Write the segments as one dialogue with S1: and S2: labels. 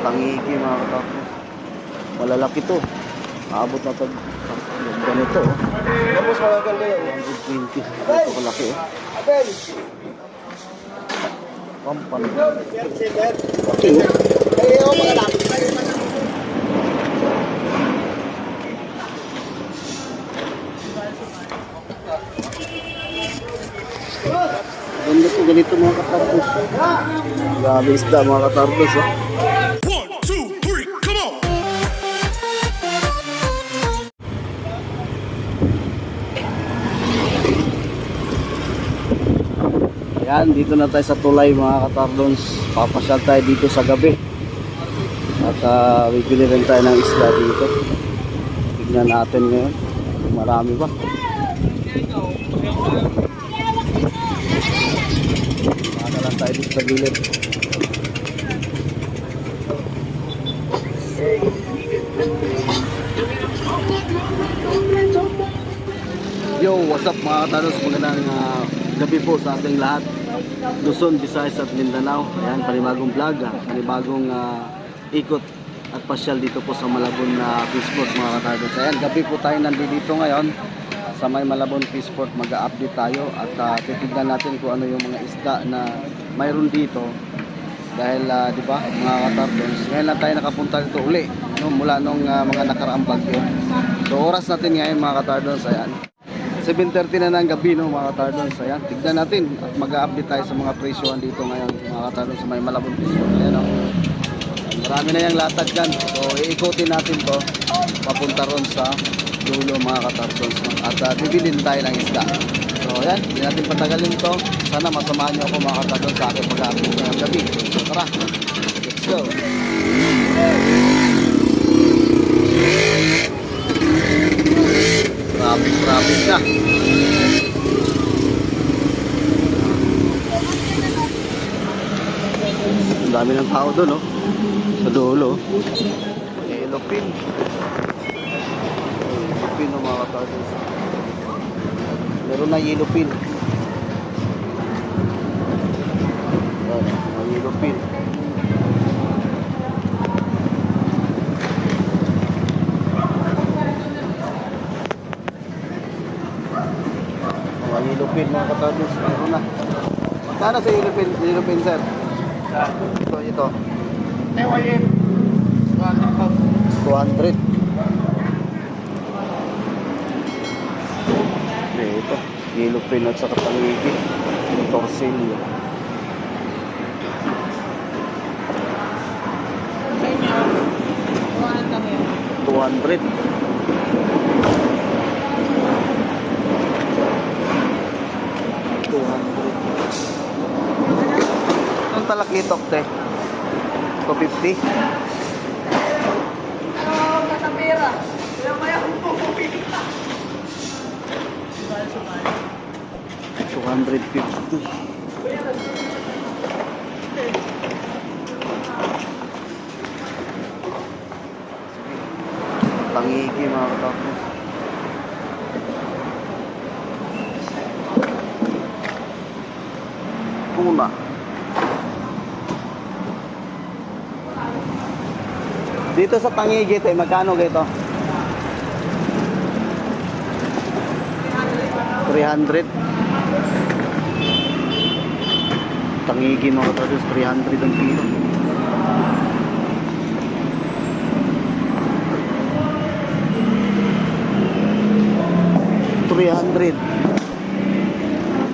S1: Tangigi mga katapos. Malalaki to. Aabot na tag ganito.
S2: Tapos malagal kayo.
S1: 120. Ito kalaki eh. Pampan. Laki eh.
S2: Ayaw mga lapit.
S1: Ganito mga katapos. Grabe isda mga katapos. Oh.
S3: 1, 2, 3, come on!
S1: Ayan, dito na tayo sa tulay mga katardons. Papasyal tayo dito sa gabi. At bibili rin tayo ng isda dito. Tignan natin ngayon. Marami ba? Maka lang tayo dito sa gilid. Yo, what's up mga katardons? Magandang gabi po sa ating lahat. Luzon, Visayas at Mindanao. Ayan, panibagong vlog, panibagong ikot at pasyal dito po sa Malabon na Fishport mga katardons. Ayan, gabi po tayo nandito ngayon sa may Malabon Fishport. Mag-update tayo at titignan natin kung ano yung mga isda na mayroon dito. Dahil di ba mga katardons, ngayon lang tayo nakapunta dito uli, no? Mula nung mga nakaraang bagyo. So oras natin ngayon mga katardons, ayan 7:30 na ng gabi, no mga katardons. Ayan, tignan natin at mag-update tayo sa mga presyohan dito ngayon mga katardons sa may Malabon Fishport. Ayan, no? Marami na yung latag dyan. So iikutin natin to papunta ron sa dulo mga katardons, no? At bibilin tayo ng isda. So ayan, hindi natin patagalin to. Sana masamahan nyo ako mga katardons sa aking mag-update ngayong gabi. So tara, let's go. Traffic na. Ang dami ng tao doon, no? Sa dulo. Yellow pin. Yellow pin, no, mga katardons. Meron na yellow pin. Ayan, yellow pin. Yellowfin mga katardons, meron na. Magkano sa yellowfin sir? Ito. 200. Ito, yellowfin at saka Tangigi. Torsilyo. 200. Ang talakitok te 250.
S2: Katapera. Kaya maya kung pupupin.
S1: 250. Tangigi mga katapos. Tuna. Dito sa Tangigi tayo, magkano gito? 300. Tangigi mga katapos, 300 ang kilo.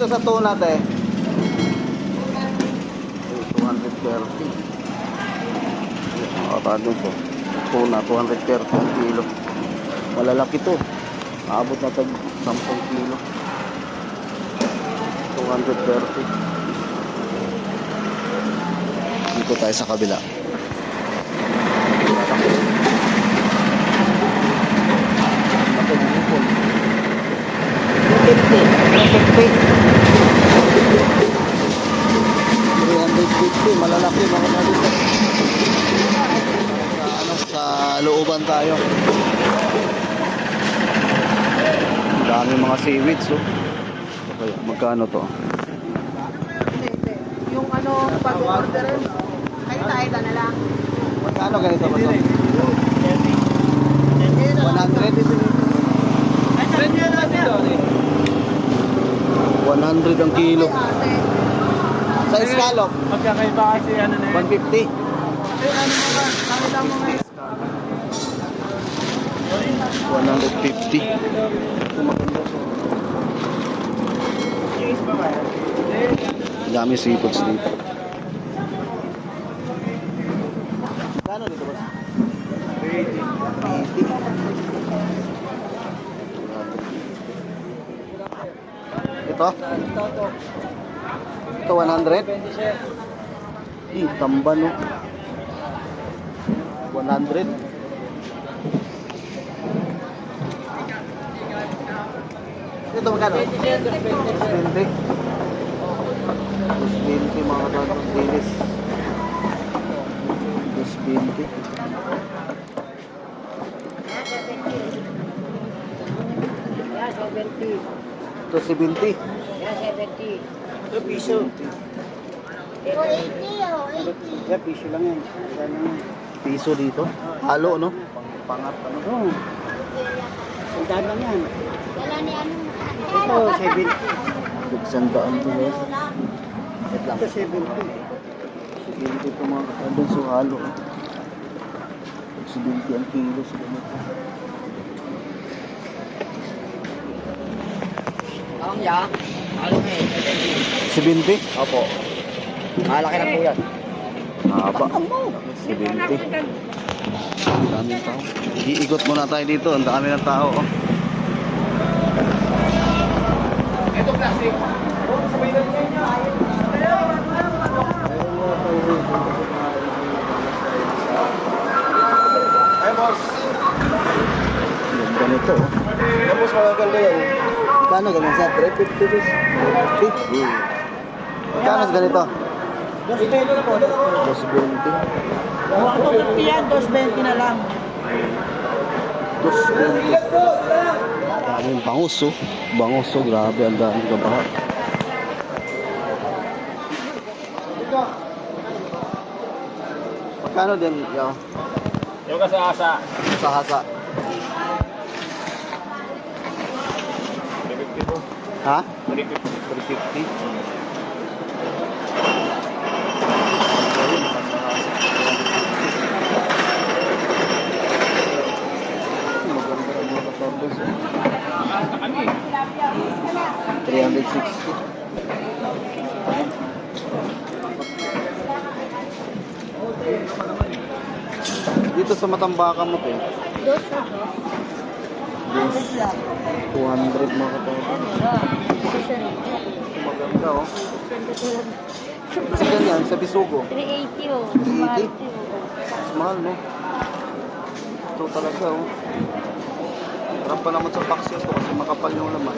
S1: Ito sa tuna te 230. Katadon po tuna 230 ang kilo. Malalaki to, aabot na tag 10 kilo. 230. Dito tayo sa kabila. Malalaki mga kalito. Sa looban tayo. Dami mga seaweeds, oh. Okay, magkano to?
S2: Yung pag-order, kayo tayo na lang.
S1: Kano ganito ba? 100?
S2: Ay,
S1: 100 ang kilo. Sa scallop,
S2: magkakaiba kasi ano na
S1: 150.
S2: ano mo ba? Nakita mo nga.
S1: 150.
S2: Cheese pa ba?
S1: Dami seafoods dito. Kano dito boss? 80. Ito? Ito 100? Tamba no. 100. Ito magkano? 20. 20 mga katawag dilis. 20. Ito 70.
S2: Ito piso.
S1: Yeah, piso lang yan. Piso dito. Halo, no? Pangat, ano?
S2: Oo. Sandaan lang yan.
S4: Wala ni ano.
S2: Ito, 70.
S1: Sandaan to, guys. Wait lang.
S2: Ito, 70.
S1: 70 ito mga katawag. So, halo. 70 ang kilo sa ganito.
S2: Ang ya? Ano eh?
S1: 70?
S2: Opo. Malaki na po yan.
S1: Haba. 70. Ang daming tao. Iikot muna tayo dito. Ang dami ng tao. Oh.
S2: Ito plastic. Ay, boss.
S1: Yung ganito. Oh.
S2: Tapos magaganda yan.
S1: Kano ganyan sa 350 bis? 350? Kano sa ganito?
S2: 220 po.
S1: 220.
S2: 250 yan, 220 na lang.
S1: 220. Daming bangus oh. Bangus oh. Grabe ang daming kabaha. Magkano din? Yo?
S2: Yung kasa-asa.
S1: Sa hasa.
S2: 350 po.
S1: Ha?
S2: 350.
S1: 350. Maganda ang mga katorbes. 360. Dito sa Matambakan mo to.
S4: Dos na dos.
S1: 200 mga katorbes. Maganda oh. Kasi ganyan sa Bisugo.
S4: 380 oh.
S1: 380? Mas mahal no? Ito talaga oh. Sarap pa naman sa paksiyo to kasi makapal yung laman.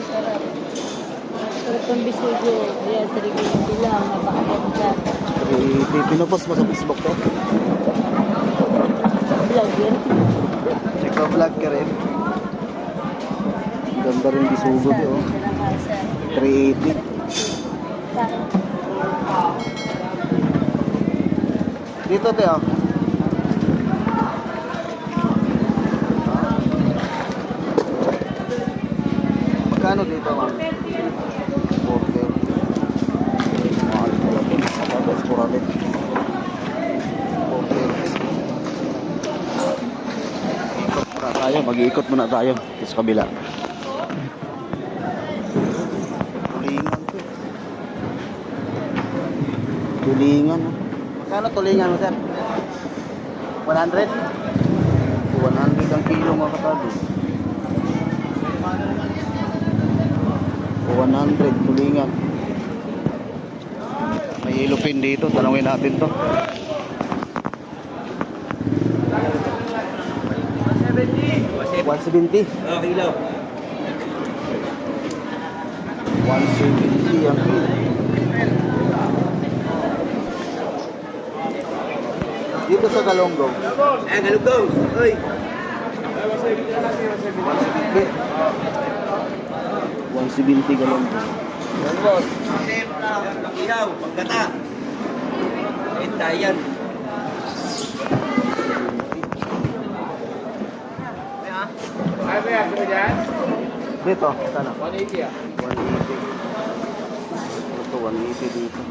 S4: Pero kung bisugo, yan, 380 lang. Napakaganda.
S1: Pinupost mo sa Facebook to?
S4: Vlog yun.
S1: Nagpa-vlog ka rin. Ganda rin Bisugo di oh. 380. Dito te oh. Magkano dito ma'am? 430. Mahal pala ito. Tapos puralit. 430. Mag-iikot muna tayo sa kabila. Tulingan to. Tulingan. Magkano tulingan mo sir? 100? 100 ang kilo mga katabi. 100 tulingan. May yellow pin dito. Tanawin natin to. 170.
S2: Okay lang.
S1: 170 ang kilo. Dito sa Galonggong.
S2: Galugong. Uy.
S1: 170 Galonggong.
S2: Yan, boss. Ihaw, pagkata. Ayun, tayan. Ano yan? Ano yan?
S1: Dito, sana.
S2: 180 ah.
S1: 180. Ito, 180 dito.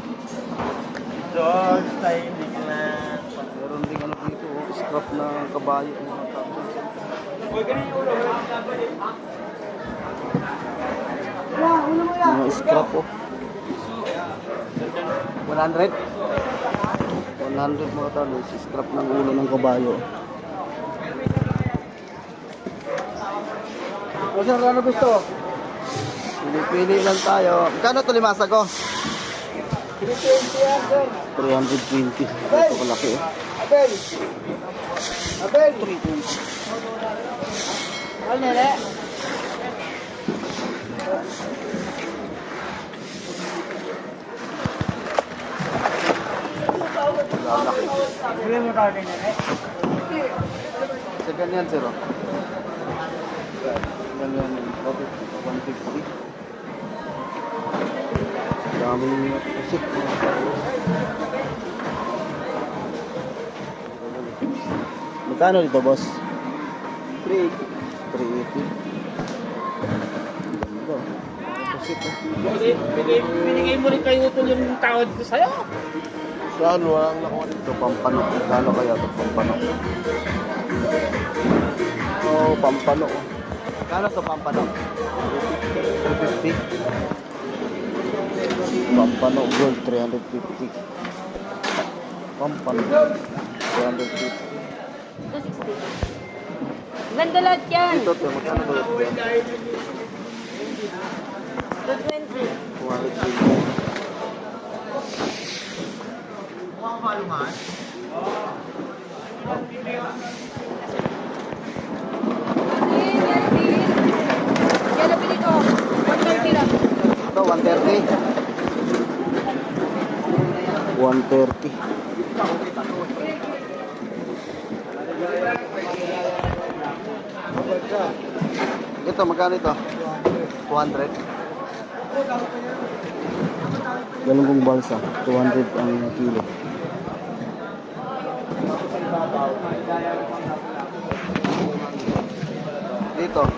S2: George, timing na.
S1: Meron din ano dito, oh, scrap na kabayo. Mga tapos.
S2: Huwag ganun yung ulo.
S1: Mga scrap, oh. 100? 100 mga talos, scrap ng ulo ng kabayo. O sir, ano gusto? Pili-pili lang tayo. Magkano ito limasa ko? 320. Ito kalaki eh.
S2: Abel! Abel!
S1: 320.
S2: Ano nila?
S1: Lalaki.
S2: Bili mo tayo nila eh?
S1: Sa ganyan sir. Oh. Ganyan, 150. Daming pusik. Magkano dito boss? 380. 380. Ganda. Pusik oh.
S2: Binigay mo rin kayo ito yung tawad ko sa'yo.
S1: Saan? Walang nakuha dito. Pampanok. Magkano kaya ito? Pampanok. Oh, pampanok. Magkano ito pampanok? 350. Pampanok gold, 350. Pampanok. 350.
S4: 260. Ganda lahat yan.
S1: Ito, ito. Magkano ito?
S4: 220.
S1: 220.
S4: Yan na pinito. 120 lang.
S1: Ito, 130. 130. Ito, magkano ito? 200. Galunggong balsa, 200 ang kilo. Dito, 300.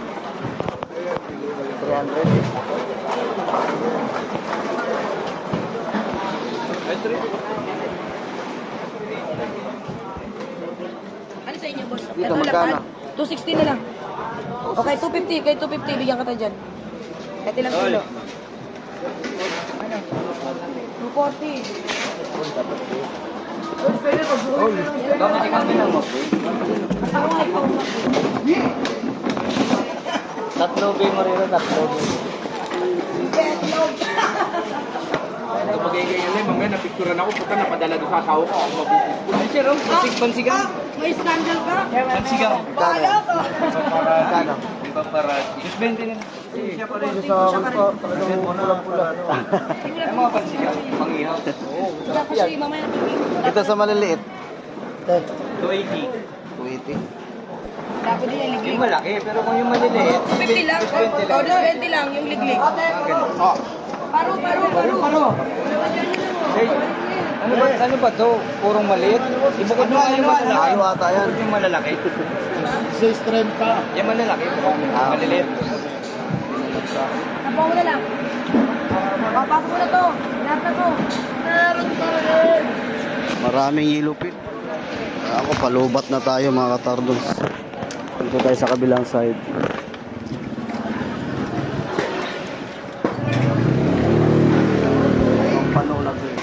S4: Ano sa inyo, boss?
S1: Dito, magkano?
S4: 260 na lang. Okay, 250. Kay 250, bigyan ka tayo dyan. Kahit ilang kilo. Ano? 240.
S1: Tatlo B mo rin, tatlo B.
S2: Ano magiging mamaya napicturean ako, puta napadala doon sa asawa ko, ako mabubukul. Sir, pansigang.
S4: May scandal ka?
S2: Pansigang.
S1: Magkano? Magkano?
S2: Iba para, 20 na. Siya pa rin.
S1: Sa akin pa, talagang pulang-pula.
S2: Ay mga pansigang, mangihaw. Oo.
S4: Kasi mamaya
S1: Ito sa maliliit.
S2: 280.
S1: 280.
S4: dapat din yung liglig.
S2: Yung malaki, pero kung yung maliliit,
S4: 50 lang.
S2: 20 lang.
S4: O, 20 lang yung liglig.
S2: Oh.
S4: Paro.
S2: Ano ba to? Purong maliit? Ibukod mo yung malalaki.
S1: Ano ata yan?
S2: Yung malalaki.
S1: 630.
S2: Yung malalaki, maliliit.
S4: Nabaw mo na lang. Papasok mo na to. Lahat na to. Meron pa rin.
S1: Maraming yelupit. Ako, palubat na tayo mga katardos. Dito tayo sa kabilang side. Ang panulag din.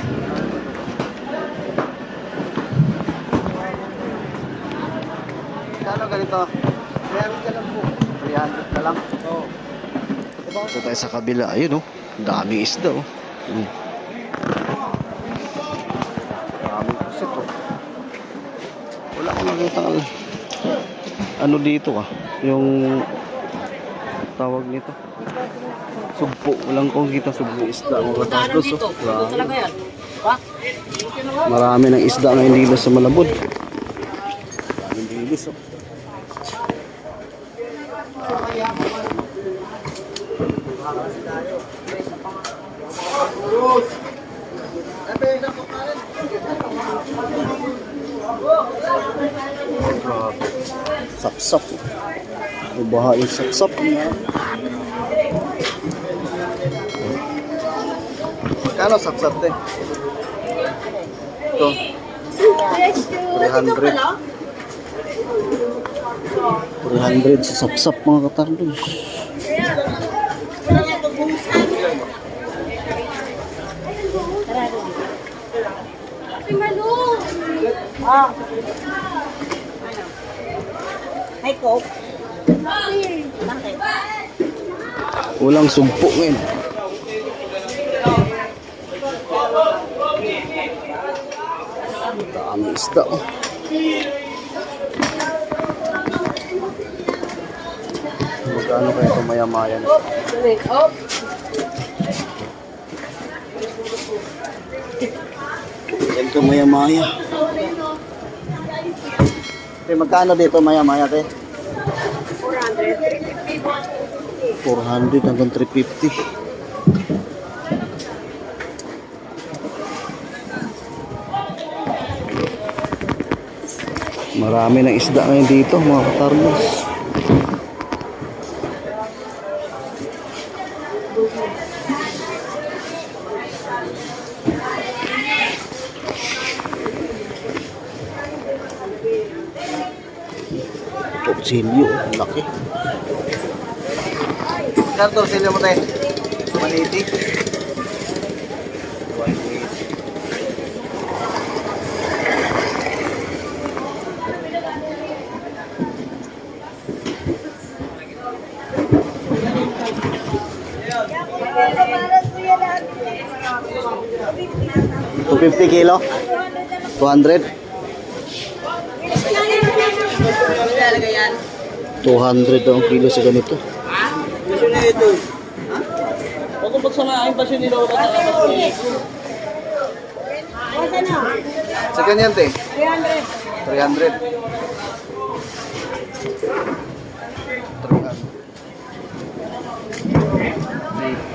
S1: Kano ganito? 300 ka lang po. 300 ka lang? Oo. Dito tayo sa kabila. Ayun oh. Daming isda oh. Daming pusit oh. Wala akong nakita ano dito yung tawag nito sugpo, walang kong kita sugpo isda mga katardos oh. Marami ng isda ngayon dito sa Malabon. Maraming dilis oh. Sapsap. Baha yung sapsap. Magkano sapsap te? Ito. 300. 300 sa sapsap mga katardos.
S4: Ay, Coke. Bakit?
S1: Walang sugpo ngayon. Dami isda. Magkano kaya ito maya-maya na? Yan ito maya-maya. Magkano dito maya-maya te? 400 hanggang 350. Marami ng isda ngayon dito mga katarnos. Torsilyo, ang laki. Kano torsilyo mo tayo? 180? 250 kilo? 200? 200 daw ang kilo sa ganito. Sa ganyan te? 300. 300.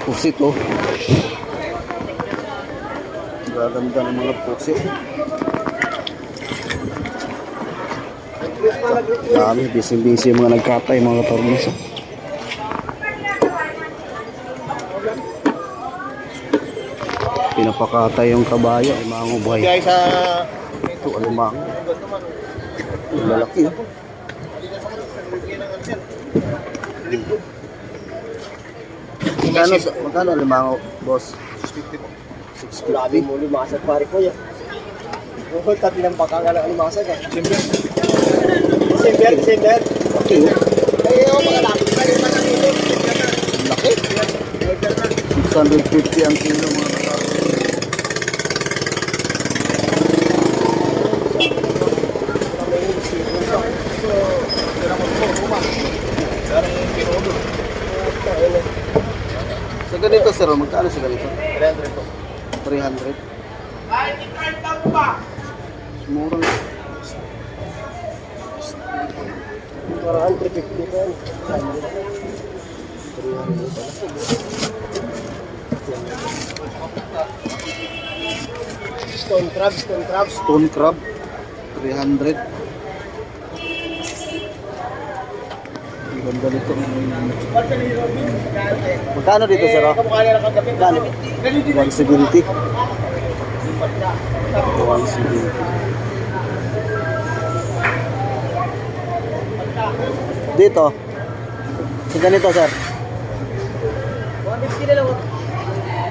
S1: Pusit oh. Gaganda ng mga pusit. Dami, busy-busy yung mga nagkatay, mga katarnos. Pinapakatay yung kabayo, ay mga ubay. Ito, alimang. Lalaki, oh. Magkano alimang, boss? 650 po. 650. Grabe mo, limasag pare ko yan. Tati ng pakakala ng limasag eh. December. Okay. Ayaw, makalapit pa rin mananilo. Laki. 650 ang kilo mga kasama. Sa ganito sir, magkano sa ganito? 300 po. 300? Murang. Parang 350 po. Stone crab. 300. Ang ganda nito. Magkano dito sir? Magkano? 170. 170. Dito. Sa ganito, sir. 150 na lang.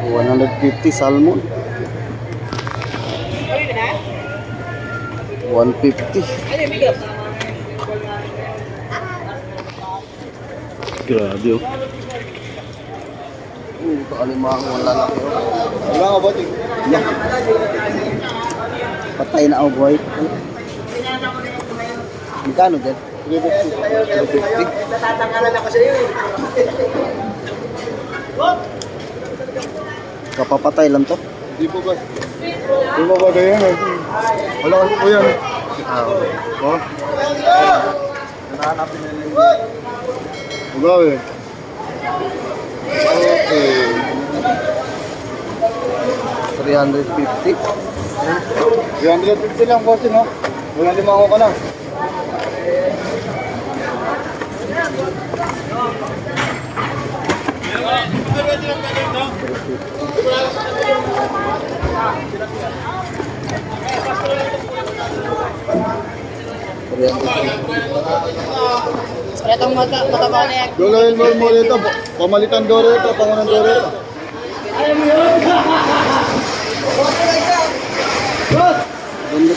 S1: 150 salmon. 150. Grabe oh. Ito alimang wala laki oh. Wala ka ba? Yeah. Patay na ako boy. Magkano din? 350. Tatatanggalan ako sa iyo eh. Kapapatay lang to? Hindi po ba? Hindi mo ba ganyan eh? Wala kasi po yan eh. Oh? Nanahanapin na yun. Wala eh. Okay. 350. 350 lang boss no? Walang 5 ka na.
S4: Itong mataba na yan.
S5: Gagawin mo dito, pamalitan doro ito, pangunan doro ito.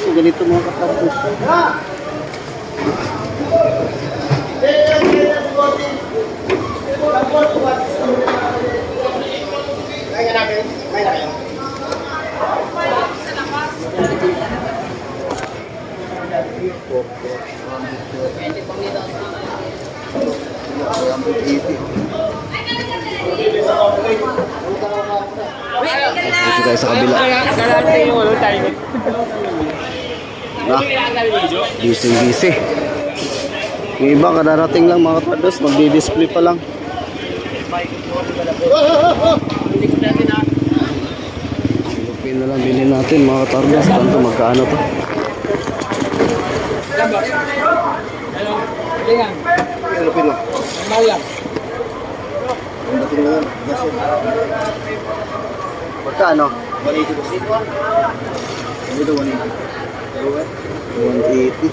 S1: Ganito mga katardos. Dito tayo sa kabila. Busy. Yung iba kadarating lang mga katardos, magdi-display pa lang. Silupin na lang bilhin natin mga katardos. Tanto magkaano to. Silupin mo. Magkano? 180 po. Dito 180. 180.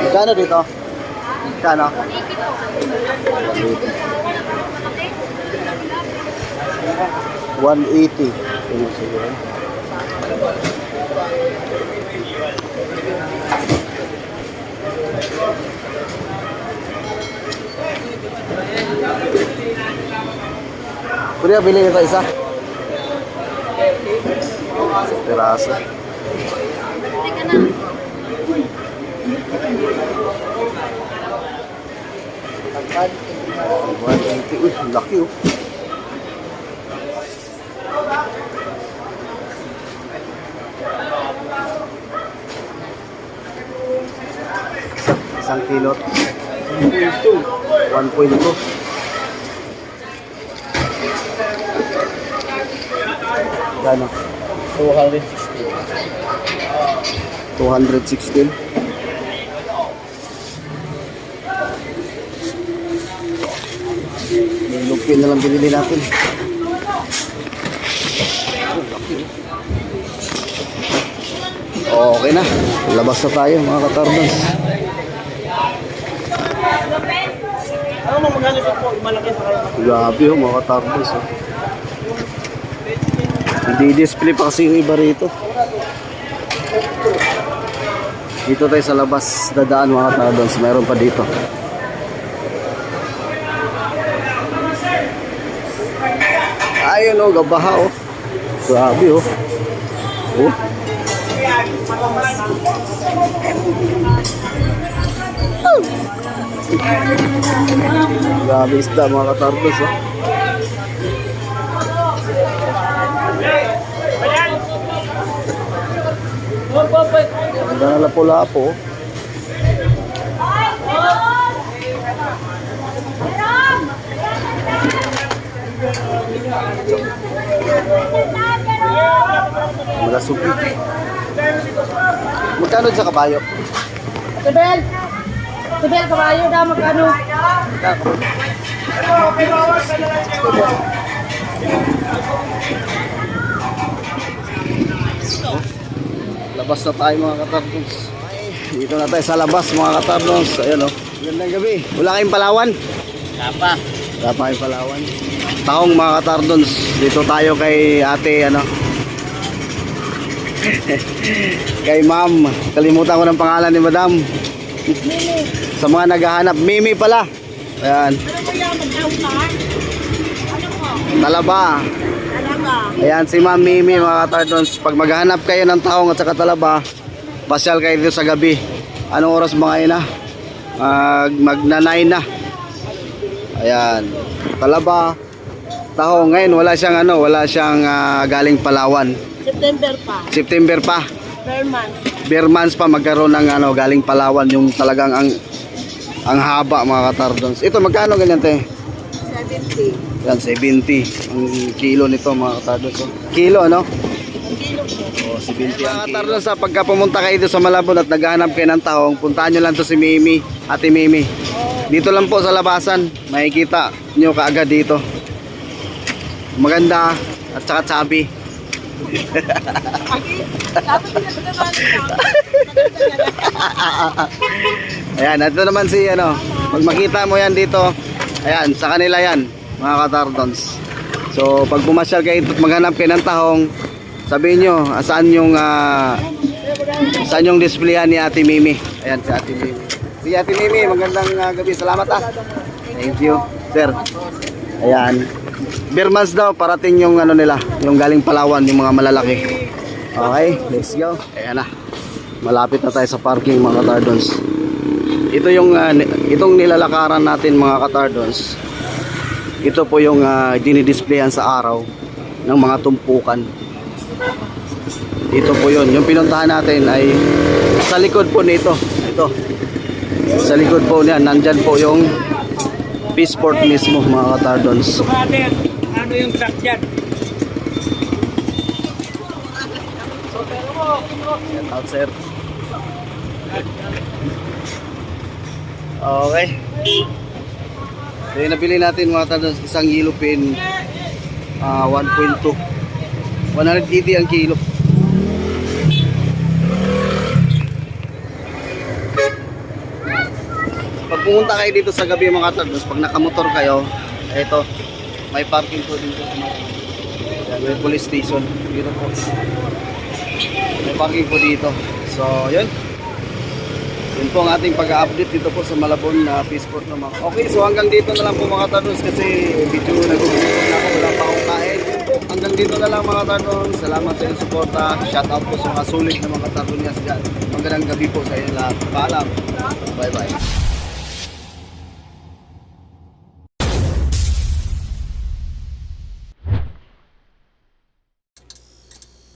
S1: Magkano dito? Magkano? 180. Tingnan siguro. Kuya, bili ito isa. Sa piraso. Uy, laki oh. Isang kilo. 1.2. Gano? 216. Lupin na lang binili natin. Okay na. Labas na tayo mga katardons. Grabe oh mga katardons oh. Hindi-display pa kasi yung iba rito. Dito tayo sa labas dadaan mga katardons. Mayroon pa dito. Ayun oh, gabaha oh. Grabe oh. Oh. Grabe isda mga katarbos oh. Ganda na lapo-lapo oh. Malasupi. Magkano sa kabayo?
S4: Tibel! Tibel, kabayo na magkano?
S1: Labas na tayo mga katardons. Dito na tayo sa labas mga katardons. Ayan o. Gandang gabi. Wala kayong Palawan? Wala pa kayong Palawan. Taong mga katardons. Dito tayo kay ate ano. Kay ma'am. Kalimutan ko ng pangalan ni madam.
S4: Mimi.
S1: Sa mga naghahanap. Mimi pala. Ayan.
S4: Ano ba yan? Magkauta? Ano po?
S1: Talaba.
S4: Talaga.
S1: Ayan si Ma'am Mimi mga katardons. Pag maghahanap kayo ng taong at saka talaba, pasyal kayo dito sa gabi. Anong oras ba ngayon na? Magna-9 na. Ayan. Talaba. Taho ngayon wala siyang ano, wala siyang galing Palawan.
S4: September pa.
S1: Per month.
S4: Per month.
S1: Per months pa magkaroon ng ano, galing Palawan yung talagang ang haba mga katardons. Ito magkano ganyan te?
S4: 70.
S1: Yan 70 ang kilo nito mga katardons. Oh. Kilo ano? Oh, si Binti ang kilo. Sa pagka pumunta kayo dito sa Malabon at naghahanap kayo ng tahong, puntahan nyo lang to si Mimi, Ate Mimi. Dito lang po sa labasan, makikita nyo kaagad dito. Maganda at saka chubby. Ayan, ito naman si ano, pag makita mo yan dito, ayan, sa kanila yan, mga katardons. So, pag pumasyal kayo at maghanap kayo ng tahong, sabihin nyo, saan yung displayan ni Ate Mimi. Ayan, si Ate Mimi. Si Ate Mimi, magandang gabi. Salamat Thank you, sir. Ayan. Birmans daw, parating yung ano nila, yung galing Palawan, yung mga malalaki. Okay, let's go. Ayan na. Malapit na tayo sa parking, mga katardons. Ito yung itong nilalakaran natin, mga katardons. Ito po yung dinidisplayan sa araw ng mga tumpukan. Ito po yun. Yung pinuntahan natin ay sa likod po nito. Ito. Sa likod po niyan, nandyan po yung Peaceport mismo, mga katardons.
S2: Ano yung truck dyan?
S1: Shout out, sir. Okay. So yung nabili natin, mga katardons, isang yellow pin 1.2. 180 ang kilo. Pag pumunta kayo dito sa gabi, mga katardons, pag nakamotor kayo, eto, may parking po dito. Yan, may police station dito po. May parking po dito. So, yun. Yun po ang ating pag-update dito po sa Malabon na Peaceport naman. Okay, so hanggang dito na lang po, mga katardons, kasi medyo nagugutom na ako, wala pa akong kain. Hanggang dito na lang, mga katardons. Salamat sa inyong suporta. Shout out po sa mga sulit na mga katardons dyan. Magandang gabi po sa inyo lahat. Paalam. Bye bye.